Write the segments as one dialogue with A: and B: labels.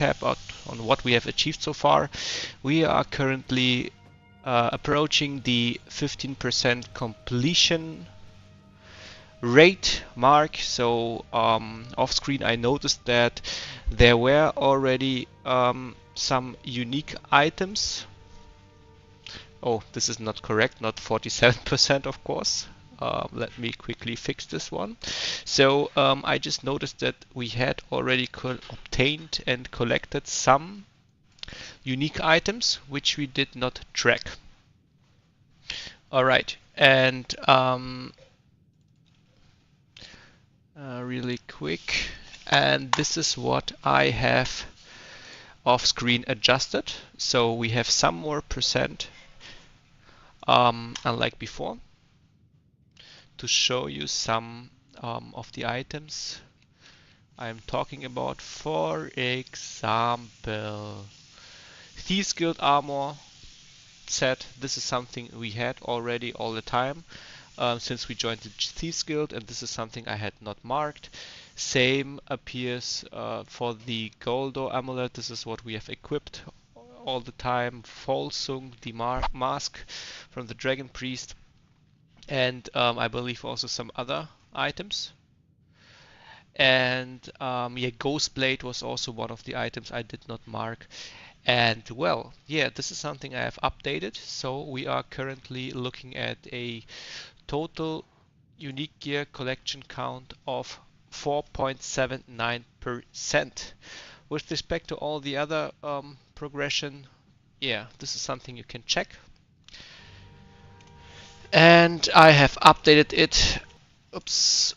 A: on what we have achieved so far. We are currently approaching the 15% completion rate mark. So off screen I noticed that there were already some unique items. Oh, this is not correct, not 47% of course. Let me quickly fix this one. So I just noticed that we had already obtained and collected some unique items which we did not track. Alright, and really quick, and this is what I have off screen adjusted. So we have some more percent unlike before, to show you some of the items I'm talking about. For example, Thieves Guild armor set. This is something we had already all the time since we joined the Thieves Guild, and this is something I had not marked. Same appears for the Goldo amulet. This is what we have equipped all the time. Volsung, the mask from the Dragon Priest, and I believe also some other items. And yeah, Ghostblade was also one of the items I did not mark. And well, yeah, this is something I have updated. So we are currently looking at a total unique gear collection count of 4.79%. With respect to all the other progression, yeah, this is something you can check. And I have updated it. Oops.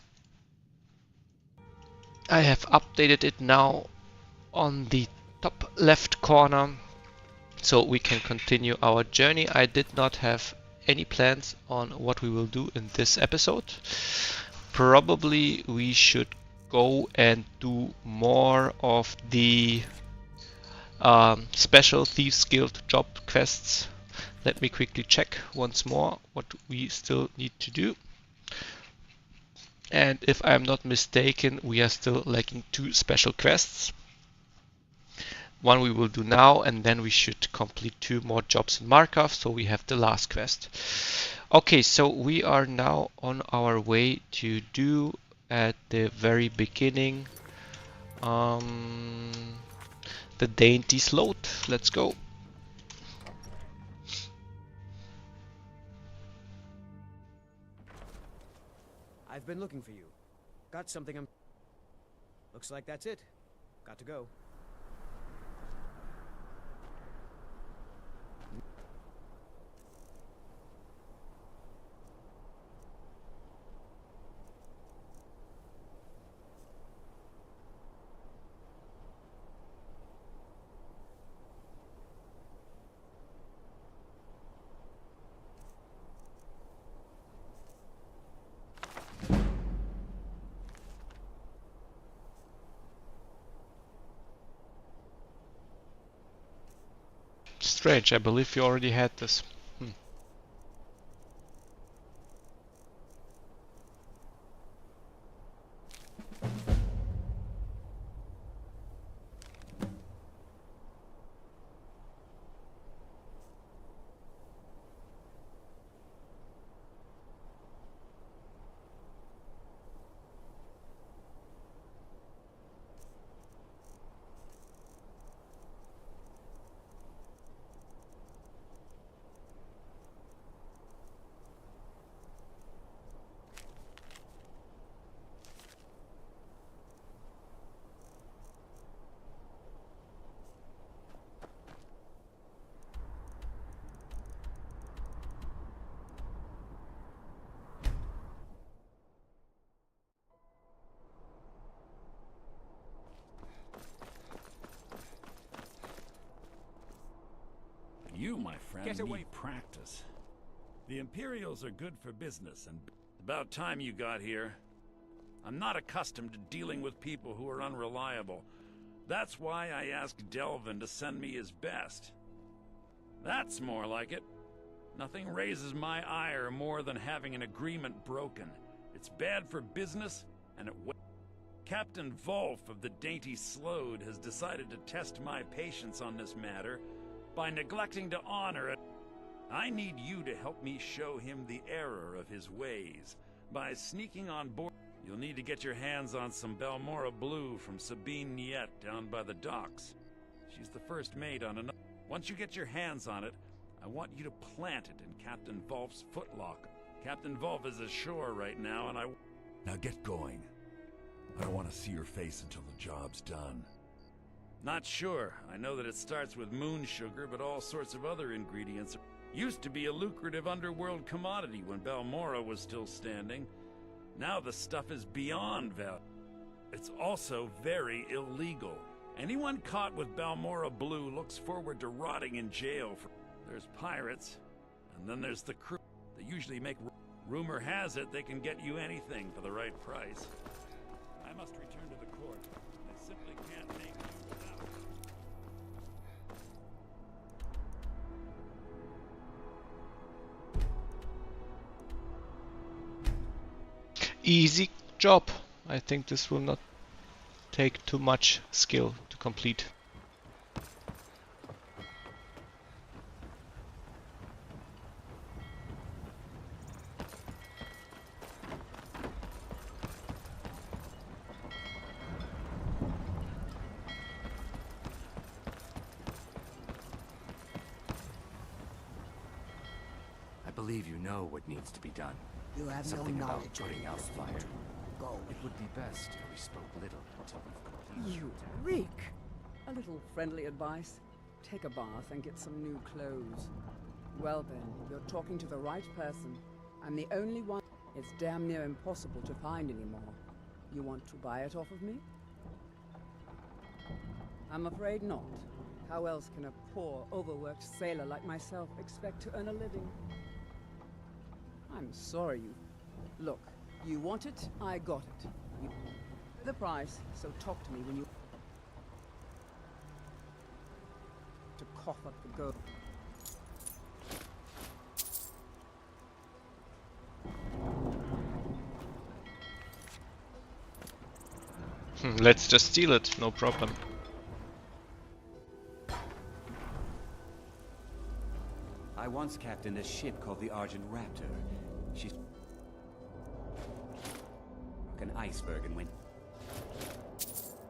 A: I have updated it now on the top left corner, so we can continue our journey. I did not have any plans on what we will do in this episode. Probably we should go and do more of the special Thieves Guild job quests. Let me quickly check once more what we still need to do. And if I'm not mistaken, we are still lacking 2 special quests. One we will do now, and then we should complete 2 more jobs in Markov, so we have the last quest. Okay, so we are now on our way to do at the very beginning the Dainty Sload. Let's go.
B: I've been looking for you. Got something Looks like that's it. Got to go.
A: Strange, I believe you already had this.
C: You, my friend, need practice. The Imperials are good for business, and about time you got here. I'm not accustomed to dealing with people who are unreliable. That's why I asked Delvin to send me his best. That's more like it. Nothing raises my ire more than having an agreement broken. It's bad for business, and it... Captain Volf of the Dainty Sload has decided to test my patience on this matter by neglecting to honor it. I need you to help me show him the error of his ways by sneaking on board. You'll need to get your hands on some Balmora Blue from Sabine Niet down by the docks. She's the first mate on another. Once you get your hands on it, I want you to plant it in Captain Volf's footlocker. Captain Volf is ashore right now, and
D: Now get going. I don't want to see your face until the job's done.
C: Not sure. I know that it starts with moon sugar, but all sorts of other ingredients. Used to be a lucrative underworld commodity when Balmora was still standing. Now the stuff is beyond value. It's also very illegal. Anyone caught with Balmora Blue looks forward to rotting in jail. There's pirates, and then there's the crew. They usually make... Rumor has it they can get you anything for the right price. I must return to the court. I simply can't make you without.
A: Easy job. I think this will not take too much skill to complete.
E: I believe you know what needs to be done.
F: You have
E: Something
F: no
E: about
F: knowledge
E: putting out
F: of
E: fire.
F: Go.
E: It would be best if we spoke little until we've completed.
G: You reek! A little friendly advice. Take a bath and get some new clothes. Well then, you're talking to the right person. I'm the only one. It's damn near impossible to find anymore. You want to buy it off of me? I'm afraid not. How else can a poor, overworked sailor like myself expect to earn a living? I'm sorry you... Look, you want it, I got it. You... The price, so talk to me when you... To cough up the gold.
A: Let's just steal it, no problem.
H: I once captained a ship called the Argent Raptor. She struck an iceberg and went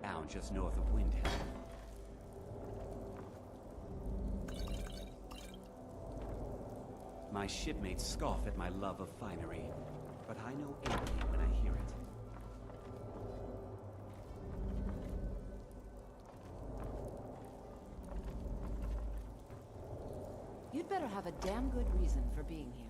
H: down just north of Windhelm. My shipmates scoff at my love of finery, but I know envy when I hear it.
I: You'd better have a damn good reason for being here.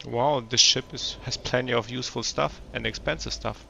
A: Wow, this ship has plenty of useful stuff and expensive stuff.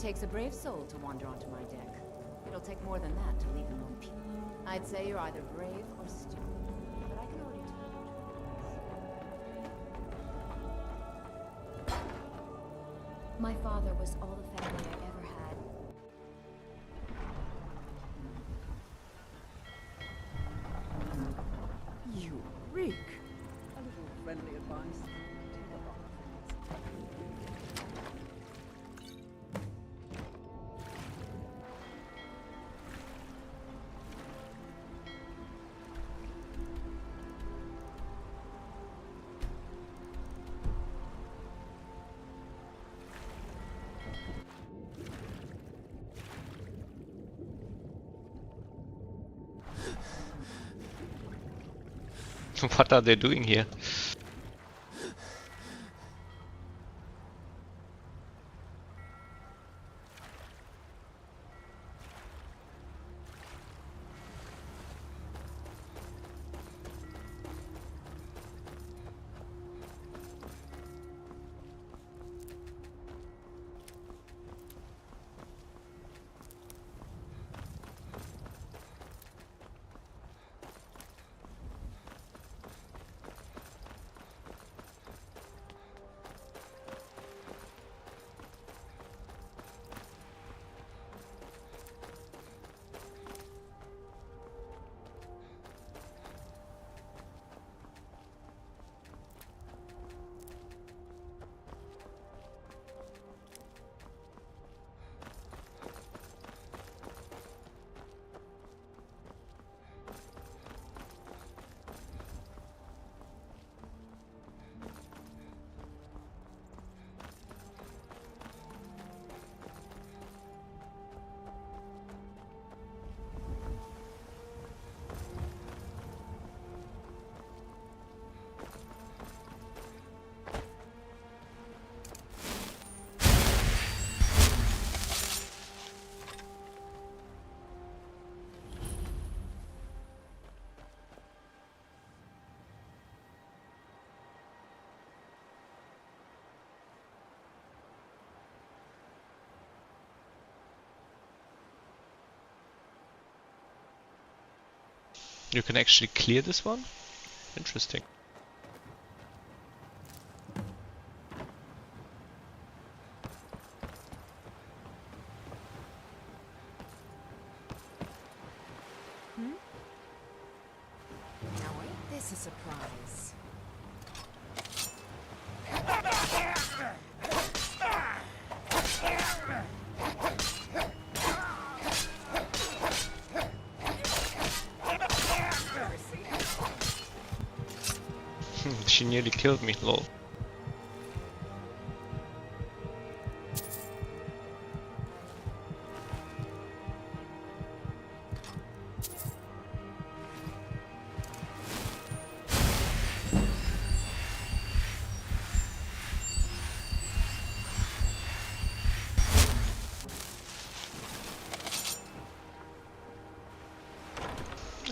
I: takes a brave soul to wander onto my deck. It'll take more than that to leave in one piece. I'd say you're either brave or stupid, but I can already tell. My father was all the family I ever had.
G: You reek. A little friendly advice. Take a lot of things.
A: What are they doing here? You can actually clear this one? Interesting.
I: Now ain't this a surprise?
A: She nearly killed me, lol.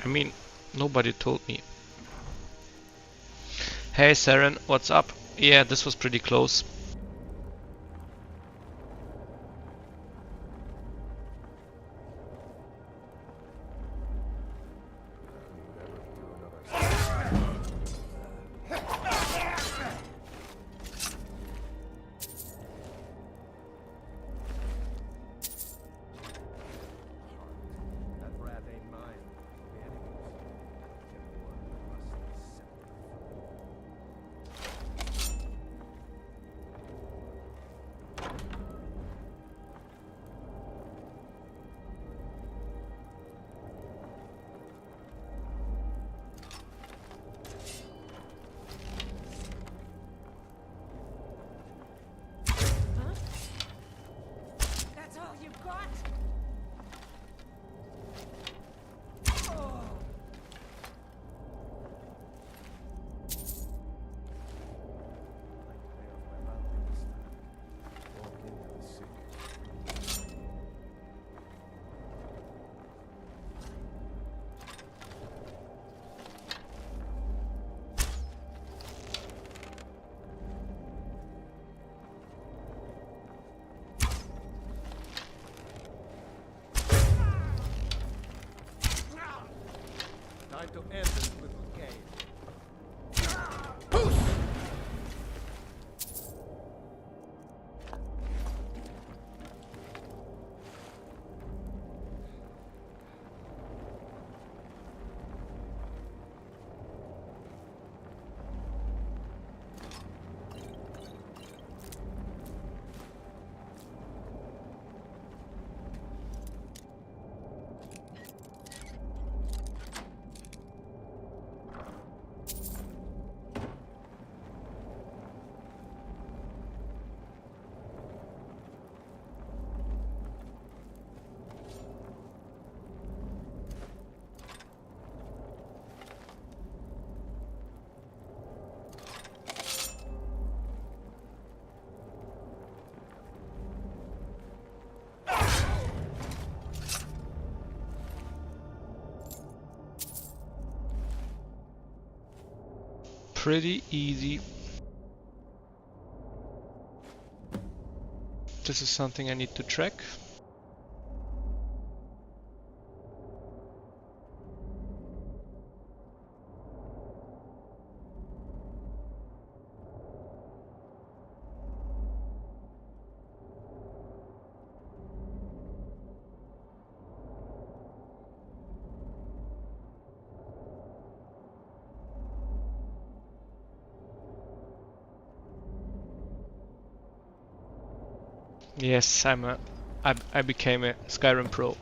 A: I mean, nobody told me. Hey Saren, what's up? Yeah, this was pretty close.
B: That brat ain't mine. The enemy's. Everyone must be separate.
A: pretty easy. This is something I need to track. Yes, I became a Skyrim pro.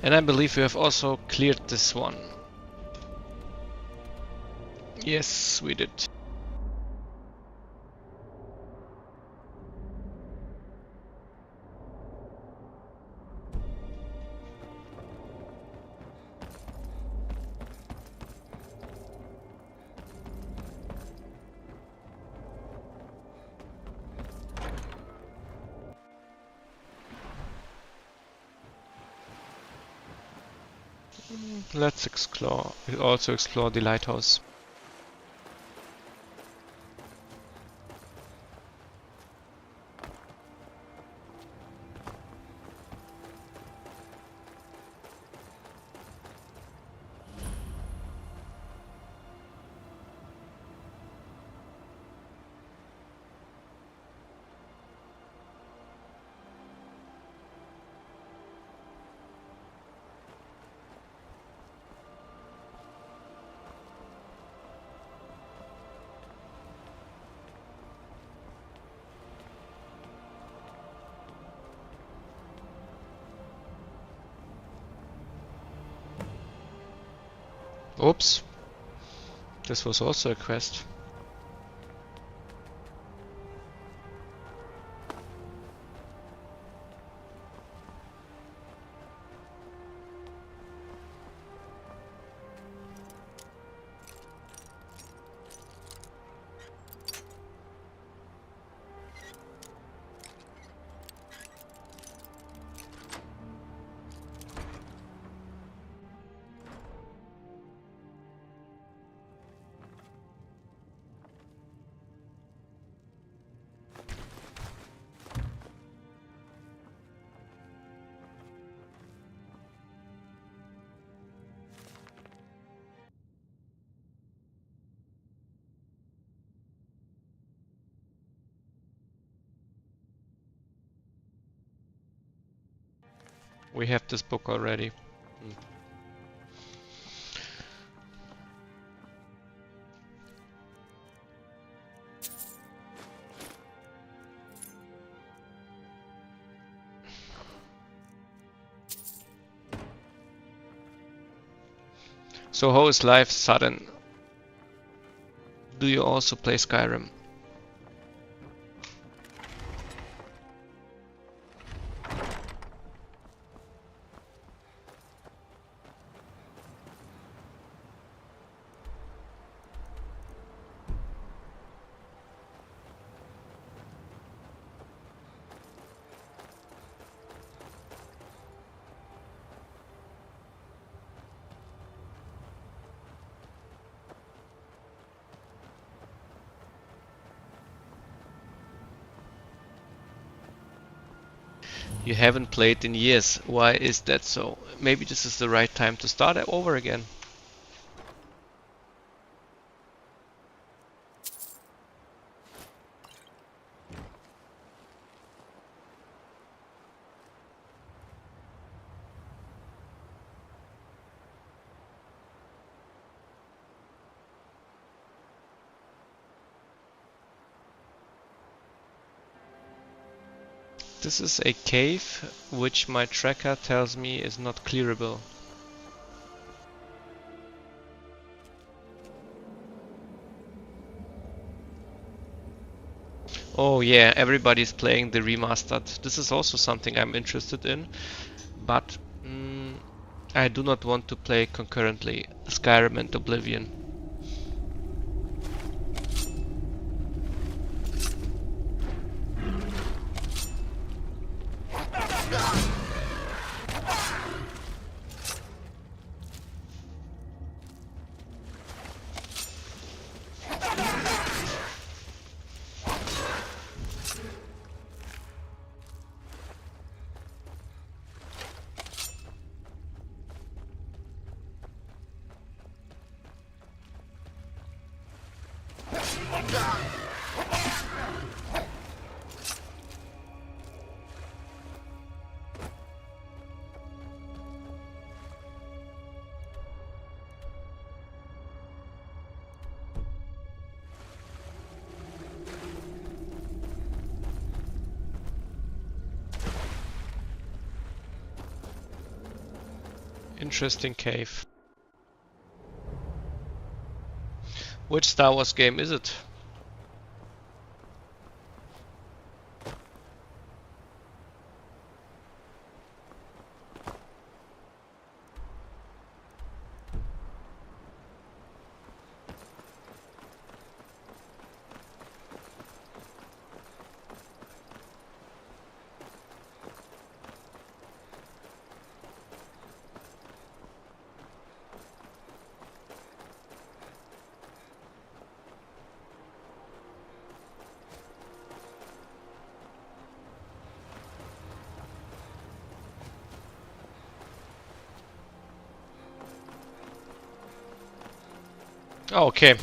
A: And I believe we have also cleared this one. Yes, we did. Let's explore. We also explore the lighthouse. Oops. This was also a quest. We have this book already. So how is life sudden? Do you also play Skyrim? You haven't played in years. Why is that so? Maybe this is the right time to start over again. This is a cave which my tracker tells me is not clearable. Oh yeah, everybody's playing the remastered. This is also something I'm interested in, but I do not want to play concurrently Skyrim and Oblivion. Interesting cave. Which Star Wars game is it? Oh, okay.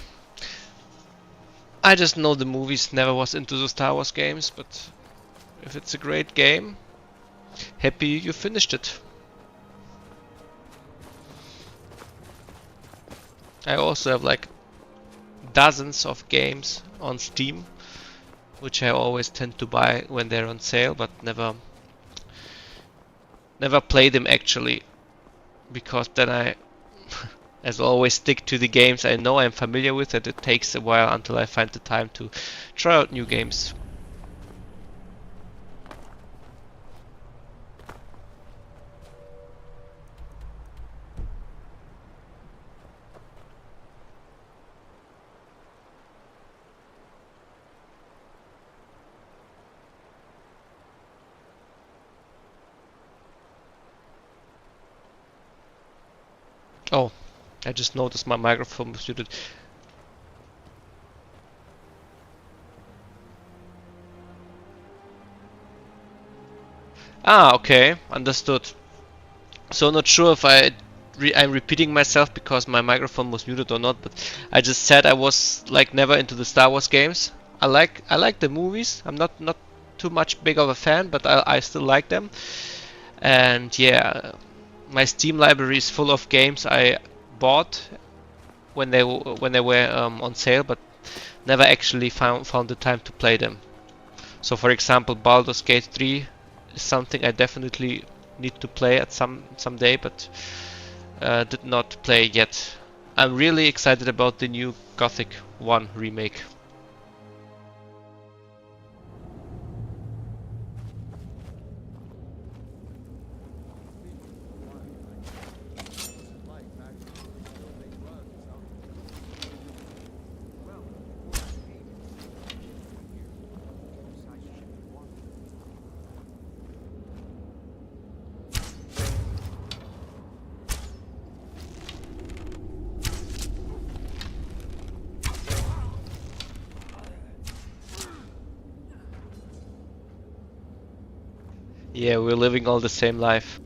A: I just know the movies, never was into the Star Wars games, but if it's a great game, happy you finished it. I also have like dozens of games on Steam, which I always tend to buy when they're on sale, but never play them actually, because then I as always stick to the games I know I'm familiar with, and it takes a while until I find the time to try out new games. Oh, I just noticed my microphone was muted. Ah, okay, understood. So not sure if I'm repeating myself because my microphone was muted or not, but I just said I was like never into the Star Wars games. I like the movies. I'm not too much big of a fan, but I still like them. And yeah, my Steam library is full of games I bought when they were on sale, but never actually found the time to play them. So for example, Baldur's Gate 3 is something I definitely need to play at some day, but did not play yet. I'm really excited about the new Gothic 1 remake. Yeah, we're living all the same life.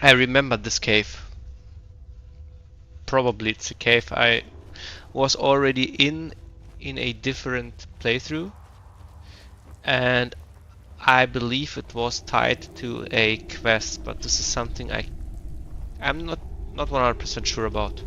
A: I remember this cave. Probably it's a cave I was already in a different playthrough, and I believe it was tied to a quest, but this is something I'm not 100% sure about.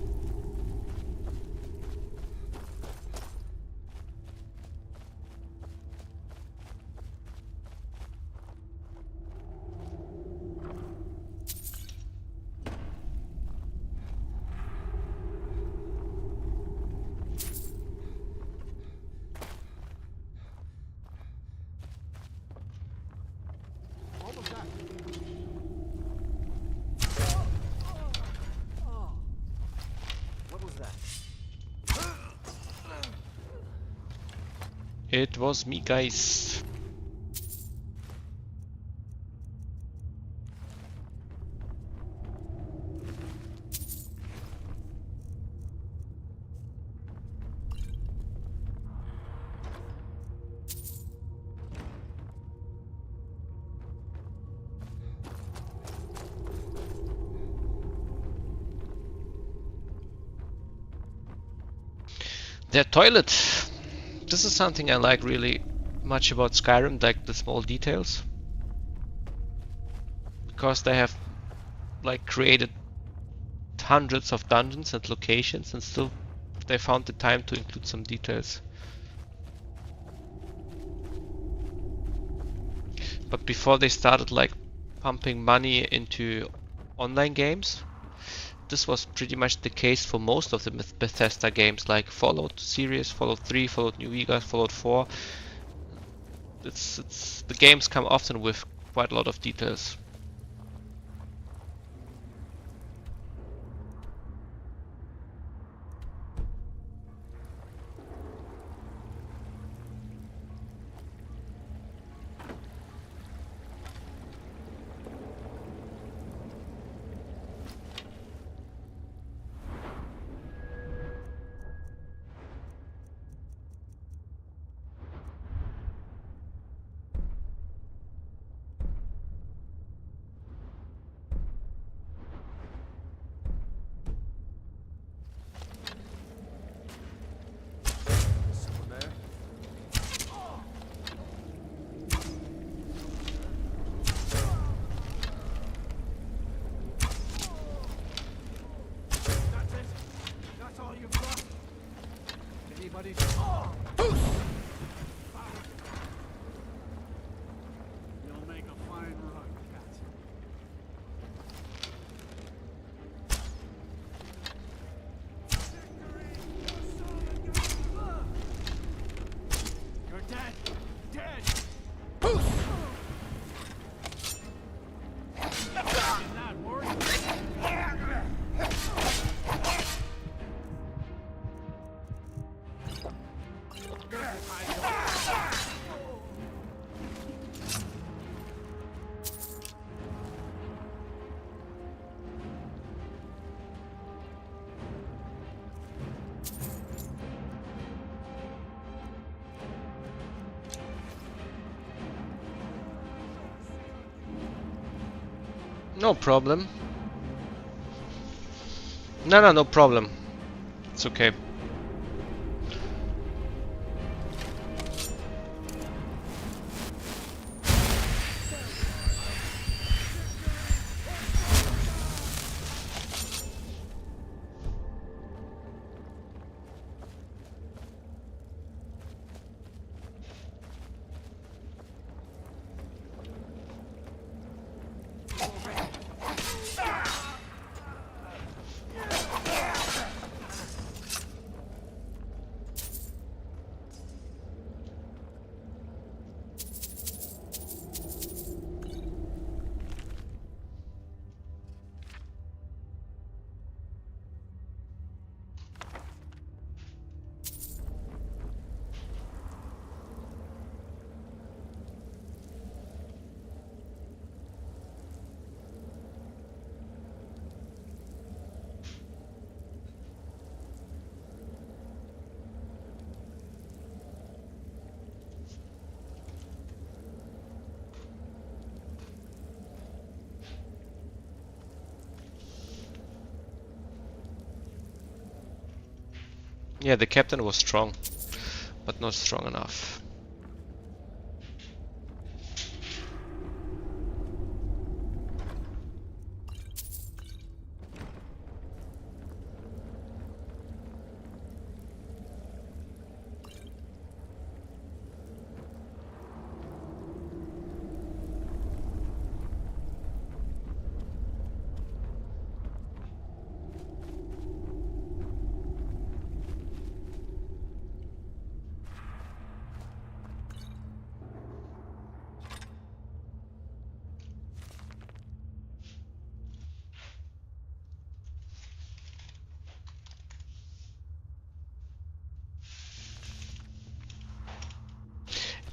A: It was me, guys. Their toilet. This is something I like really much about Skyrim, like the small details, because they have like created hundreds of dungeons and locations, and still they found the time to include some details. But before they started like pumping money into online games, this was pretty much the case for most of the Bethesda games, like Fallout series, Fallout 3, Fallout New Vegas, Fallout 4. The games come often with quite a lot of details. No problem. No problem. It's okay. Yeah, the captain was strong, but not strong enough.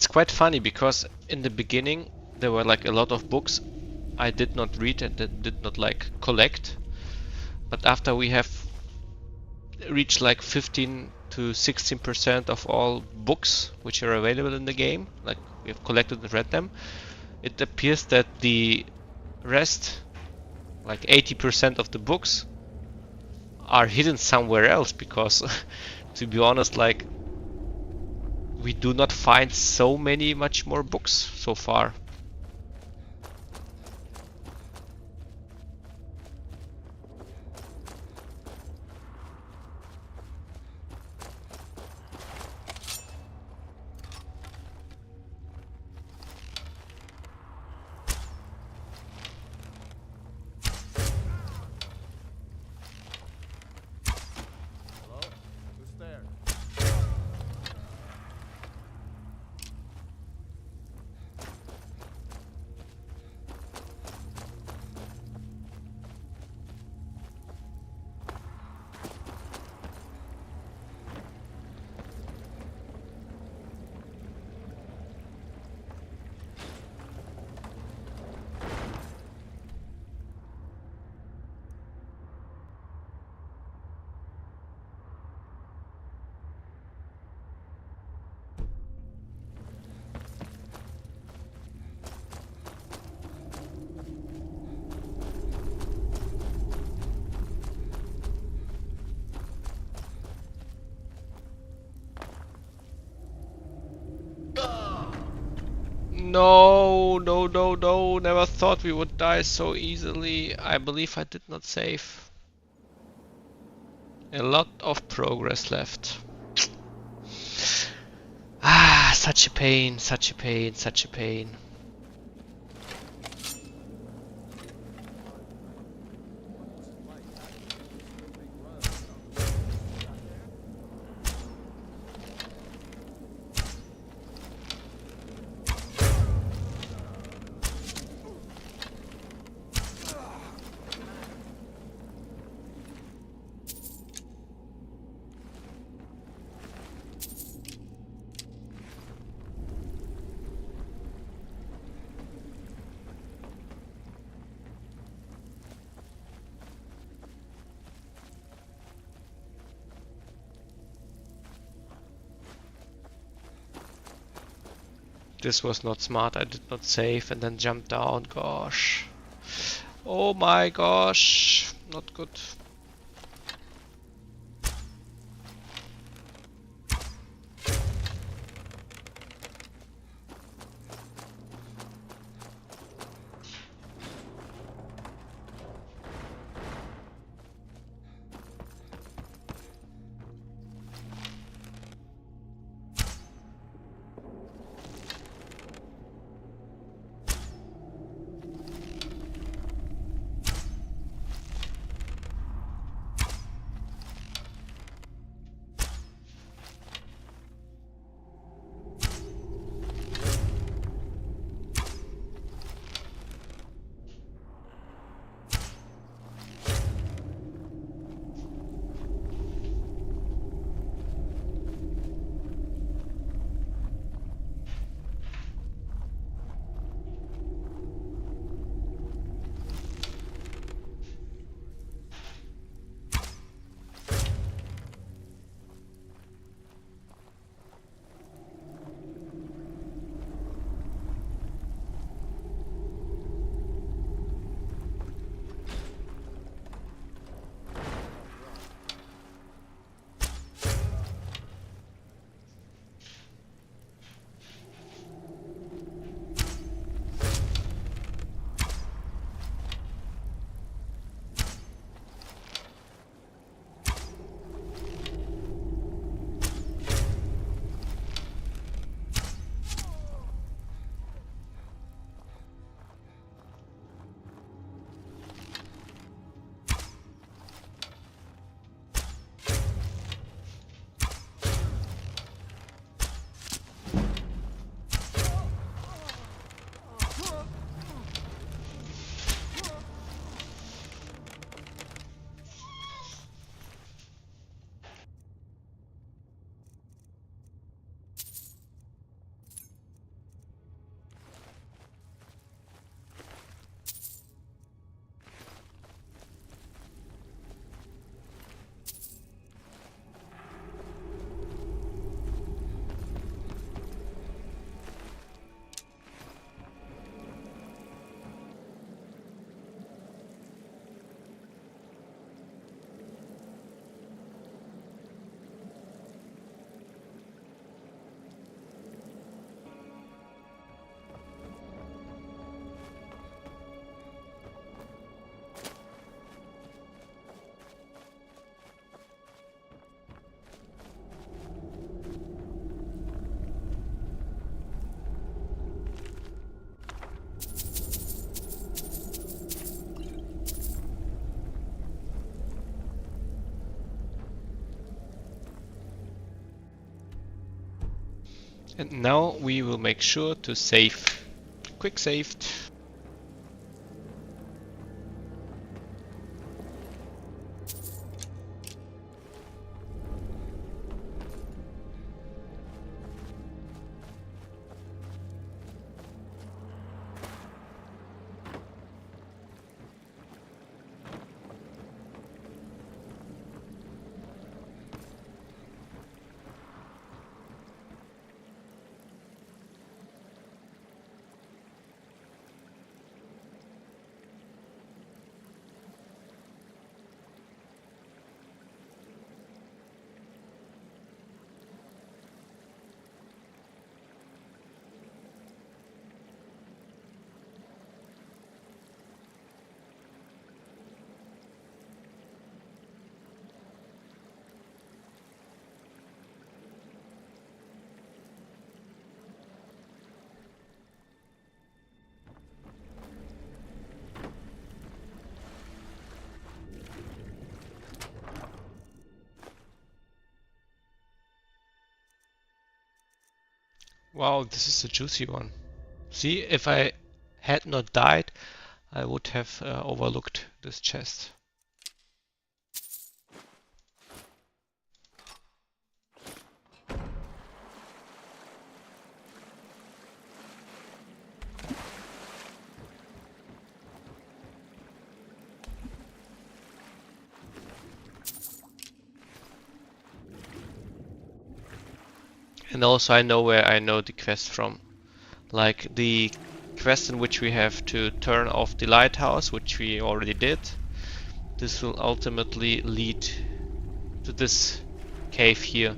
A: It's quite funny because in the beginning there were like a lot of books I did not read and did not like collect, but after we have reached like 15 to 16% of all books which are available in the game, like we have collected and read them, it appears that the rest, like 80% of the books, are hidden somewhere else because to be honest, like we do not find so much more books so far. No, no, no, no, never thought we would die so easily. I believe I did not save. A lot of progress left. Ah, such a pain, such a pain, such a pain. This was not smart. I did not save and then jump down. Gosh. Oh my gosh. Not good. And now we will make sure to save. Quick saved. Wow, this is a juicy one. See, if I had not died, I would have overlooked this chest. And also I know where I know the quest from. Like the quest in which we have to turn off the lighthouse, which we already did. This will ultimately lead to this cave here,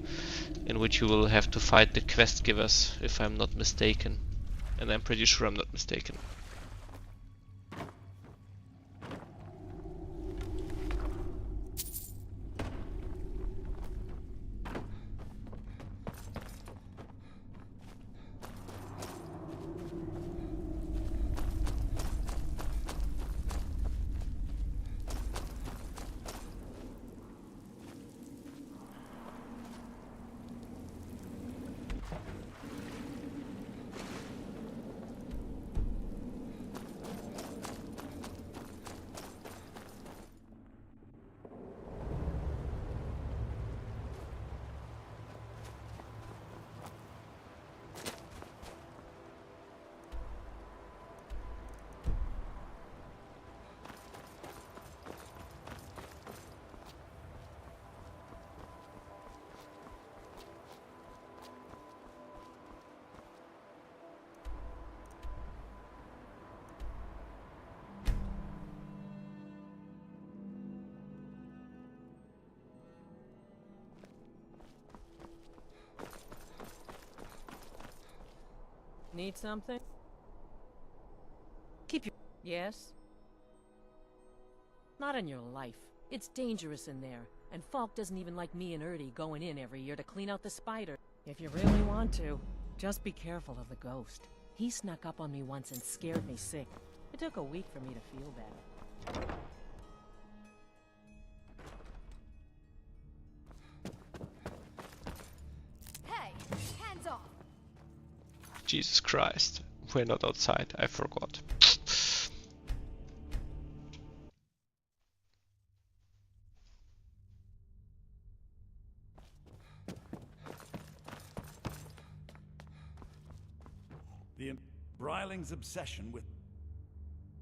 A: in which you will have to fight the quest givers, if I'm not mistaken. And I'm pretty sure I'm not mistaken.
F: Need something? Keep your... Yes? Not in your life. It's dangerous in there. And Falk doesn't even like me and Erdie going in every year to clean out the spider. If you really want to, just be careful of the ghost. He snuck up on me once and scared me sick. It took a week for me to feel better.
I: Hey, hands off!
A: Jesus Christ, we're not outside, I forgot.
C: The Briling's obsession with...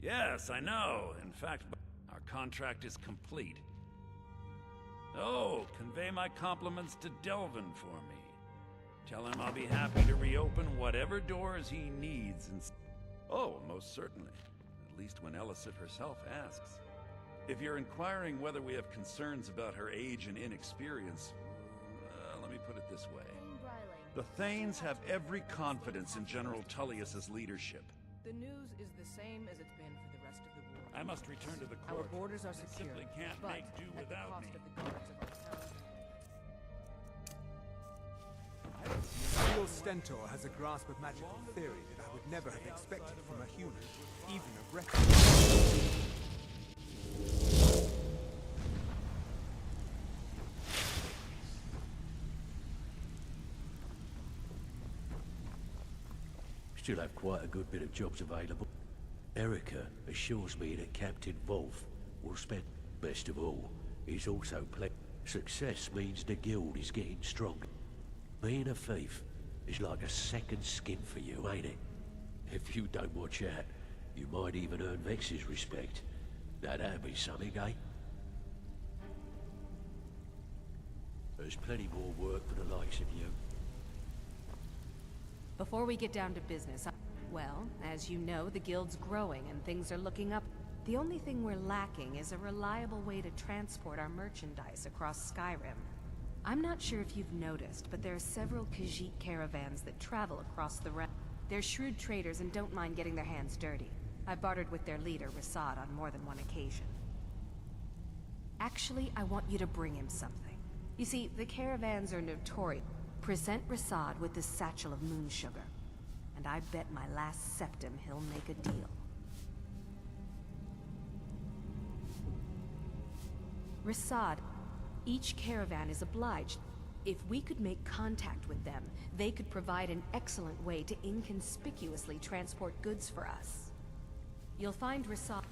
C: Yes, I know. In fact, our contract is complete. Oh, convey my compliments to Delvin for me. Tell him I'll be happy to reopen whatever doors he needs and... Oh, most certainly. At least when Elisif herself asks. If you're inquiring whether we have concerns about her age and inexperience, let me put it this way. The Thanes have every confidence in General Tullius's leadership.
F: The news is the same as it's been for the rest of the war.
C: I must return to the court.
F: Our borders are
C: They
F: secure,
C: simply can't
F: but
C: make do
F: at the
C: without
F: cost
C: me.
F: of the guards of our town.
B: Real Stentor has a grasp of magical theory that I would never have expected from a human, even a reckoner.
J: Still have quite a good bit of jobs available. Erica assures me that Captain Wolf will spend. Best of all, he's also success means the guild is getting stronger. Being a thief is like a second skin for you, ain't it? If you don't watch out, you might even earn Vex's respect. Now that'd be something, eh? There's plenty more work for the likes of you.
I: Before we get down to business, well, as you know, the guild's growing and things are looking up. The only thing we're lacking is a reliable way to transport our merchandise across Skyrim. I'm not sure if you've noticed, but there are several Khajiit caravans that travel across the realm. They're shrewd traders and don't mind getting their hands dirty. I've bartered with their leader, Rasad, on more than one occasion. Actually, I want you to bring him something. You see, the caravans are notorious. Present Rasad with this satchel of moon sugar, and I bet my last septim he'll make a deal. Rasad, each caravan is obliged. If we could make contact with them, they could provide an excellent way to inconspicuously transport goods for us. You'll find Rasad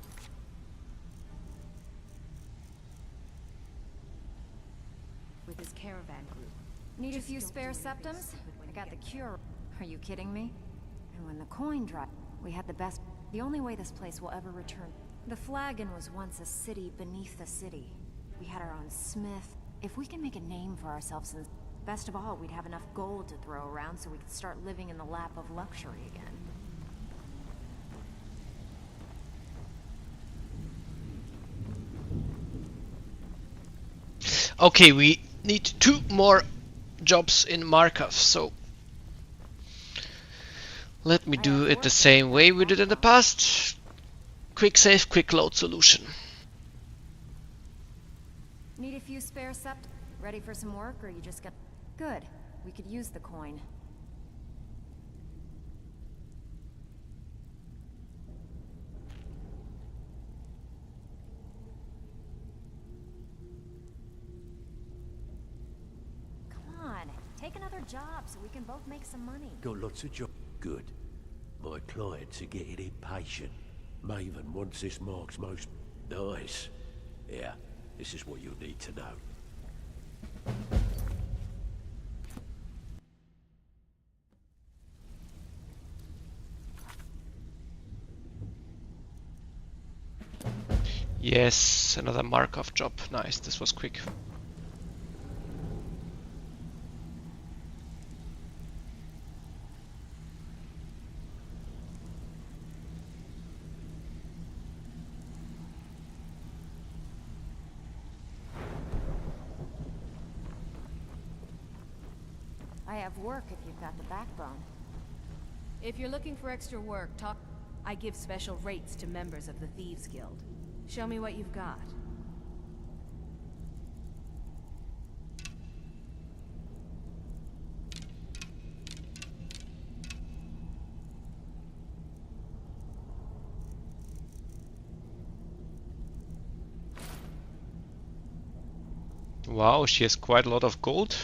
I: with his caravan group.
K: Need a few spare septums? I got the cure. Are you kidding me? And when the coin dropped, we had the best. The only way this place will ever return. The Flagon was once a city beneath the city. We had our own smith. If we can make a name for ourselves, and best of all, we'd have enough gold to throw around so we could start living in the lap of luxury again.
A: Okay, we need 2 more jobs in Markov, so let me do it the same way we did in the past. Quick save, quick load solution.
K: Need a few spare sept? Ready for some work, or you just got... Good. We could use the coin. Come on, take another job so we can both make some money.
J: Got lots of jobs. Good. My clients are getting impatient. Maven wants this mark's most... Nice. Yeah, this is what you need to know.
A: Yes, another Markov job. Nice, this was quick.
K: I have work if you've got the backbone.
I: If you're looking for extra work, talk. I give special rates to members of the Thieves Guild. Show me what you've got.
A: Wow, she has quite a lot of gold.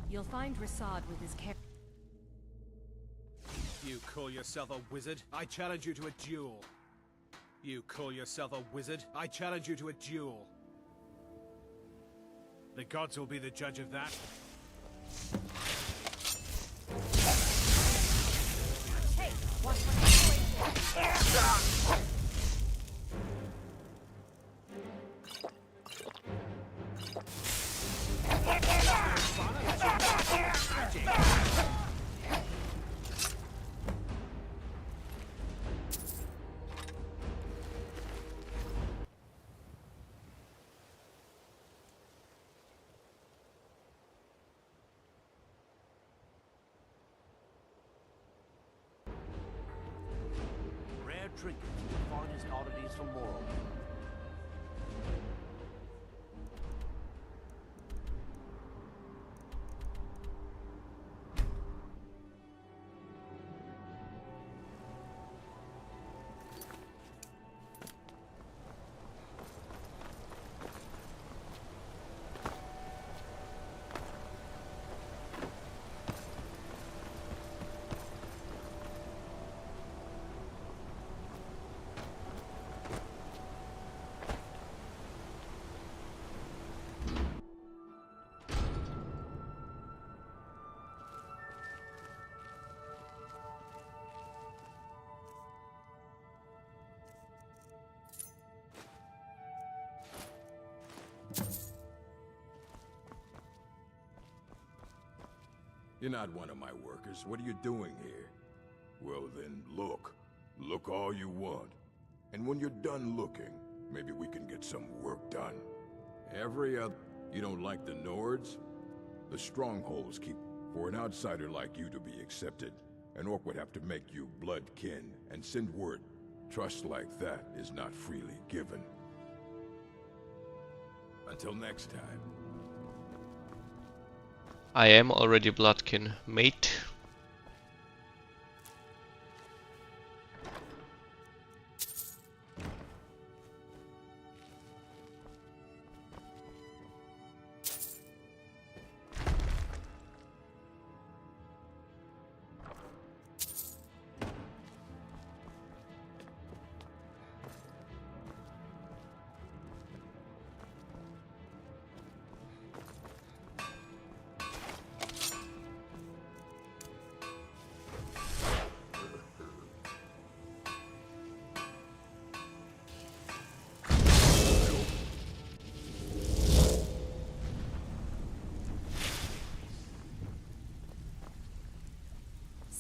I: You'll find Rasad with his
B: You call yourself a wizard? I challenge you to a duel. You call yourself a wizard? I challenge you to a duel. The gods will be the judge of that.
K: Hey, watch what you're doing.
E: Rare trinkets, the finest oddities from Morrowind.
L: You're not one of my workers. What are you doing here? Well then, look. Look all you want. And when you're done looking, maybe we can get some work done. Every other... You don't like the Nords? The strongholds keep... For an outsider like you to be accepted, an orc would have to make you blood kin and send word. Trust like that is not freely given. Until next time.
A: I am already bloodkin, mate.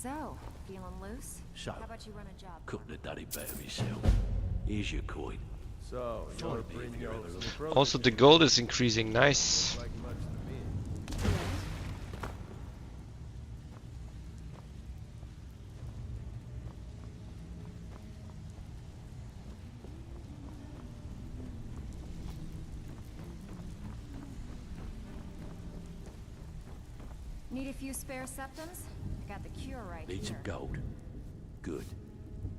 K: So, feeling loose?
J: So,
K: how about you run a job?
J: Couldn't have done it better myself. Here's your coin.
M: So, you're
A: Also, the gold is increasing. Nice.
K: Need a few spare septums? I got the cure right
J: Need
K: here.
J: some gold. Good.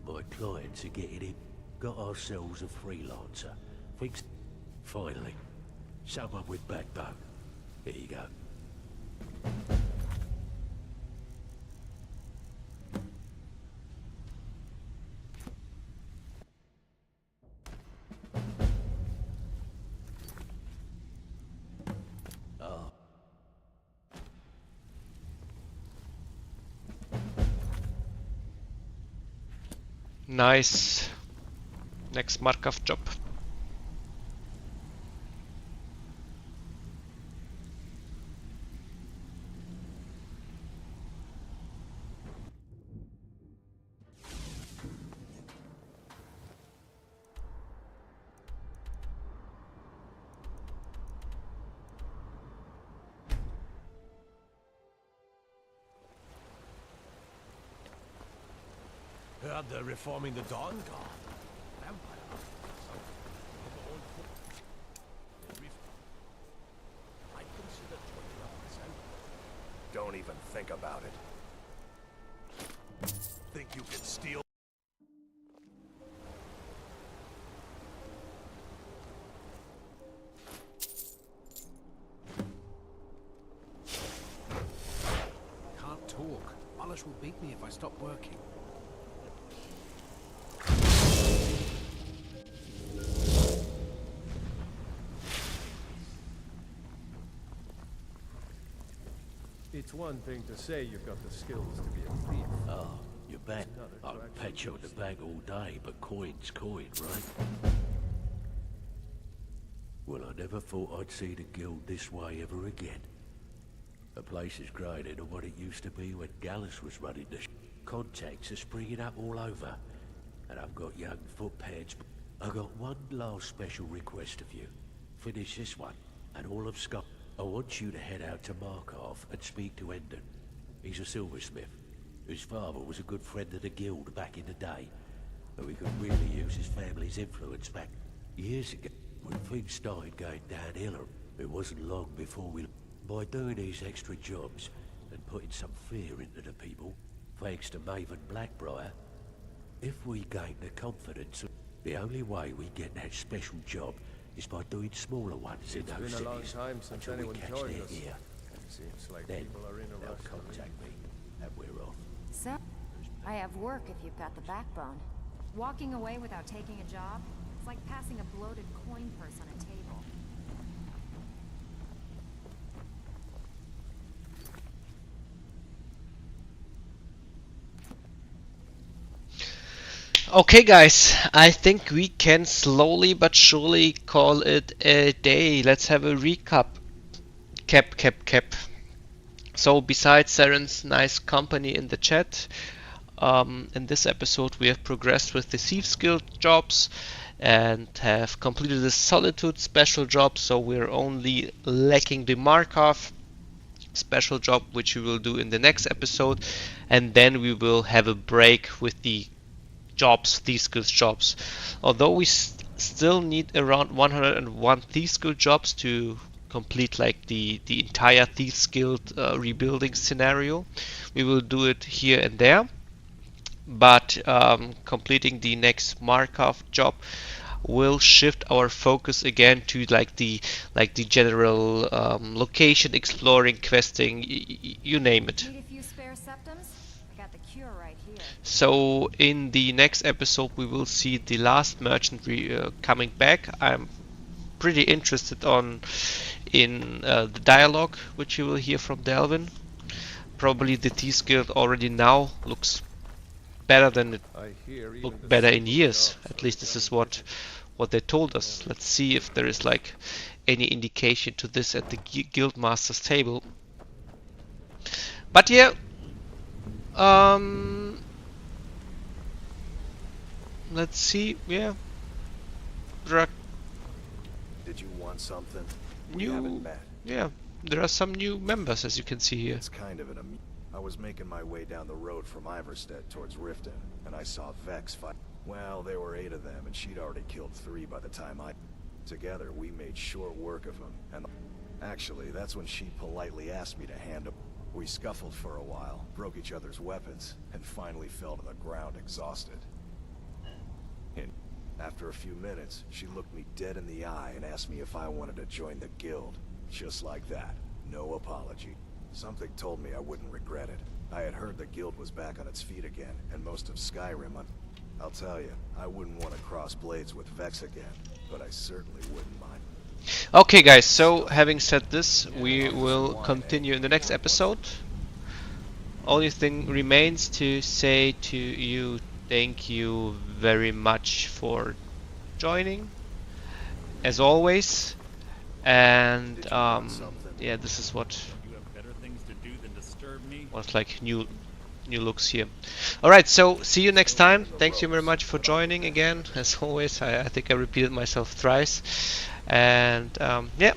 J: My clients are getting it. Got ourselves a freelancer. Fix. Finally. Someone with backbone. Here you go.
A: Nice. Next Markov job.
M: Heard they're reforming the Dawn Guard. Vampire. I'd consider 21%.
N: Don't even think about it. Think you can steal?
E: Can't talk. Polish will beat me if I stop working.
M: It's one thing to say you've got the skills to be a thief.
J: Oh, you bet. I'll pat you on the back all day, but coin's coin, right? Well, I never thought I'd see the guild this way ever again. The place is greater than what it used to be when Gallus was running the Contacts are springing up all over. And I've got young footpads. I've got one last special request of you. Finish this one, and all of Scott. I want you to head out to Markov and speak to Endon. He's a silversmith. His father was a good friend of the guild back in the day, but we could really use his family's influence back years ago. When things started going downhill, it wasn't long before we... By doing these extra jobs and putting some fear into the people, thanks to Maven Blackbriar, if we gain the confidence of... The only way we get that special job is by doing smaller ones in those
M: It's been a long
J: cities
M: time since
J: until we
M: anyone
J: catch
M: joined
J: their
M: us.
J: ear.
M: Seems like
J: Then
M: people are in a
J: they'll
M: rush to
J: contact me, and we're off.
K: So, I have work if you've got the backbone. Walking away without taking a job, it's like passing a bloated coin purse on a table.
A: Okay guys, I think we can slowly but surely call it a day. Let's have a recap. Cap. So besides Saren's nice company in the chat, in this episode we have progressed with the Thieves Guild jobs and have completed the Solitude special job, so we're only lacking the Markov special job, which we will do in the next episode, and then we will have a break with the jobs, Thieves Guild jobs. Although we still need around 101 Thieves Guild jobs to complete like the entire Thieves Guild rebuilding scenario. We will do it here and there, but completing the next Markov job will shift our focus again to like the general location exploring, questing, you name it.
K: Need a few spare septums? I got the cure right here.
A: So in the next episode we will see the last merchant coming back. I'm pretty interested in the dialogue which you will hear from Delvin. Probably the Thieves Guild already now looks better than it looked better in years. At least this is what they told us. Let's see if there is like any indication to this at the Guild Master's table. But yeah, let's see. Yeah, there
N: Did you want something?
A: are
N: We haven't met.
A: yeah, there are some new members, as you can see here.
N: It's kind of I was making my way down the road from Iverstead towards Riften, and I saw Vex fight. Well, there were 8 of them, and she'd already killed 3 by the time Together, we made short work of them, and actually, that's when she politely asked me to hand them. We scuffled for a while, broke each other's weapons, and finally fell to the ground exhausted. And after a few minutes, she looked me dead in the eye and asked me if I wanted to join the guild. Just like that. No apology. Something told me I wouldn't regret it. I had heard the guild was back on its feet again, and most of Skyrim. I'll tell you, I wouldn't want to cross blades with Vex again, but I certainly wouldn't mind.
A: Okay guys, so having said this, we will continue in the next episode. Only thing remains to say to you, thank you very much for joining, as always. And yeah, this is what was like new looks here. Alright, so see you next time. Thanks you very much for joining again. As always, I think I repeated myself thrice. And yeah.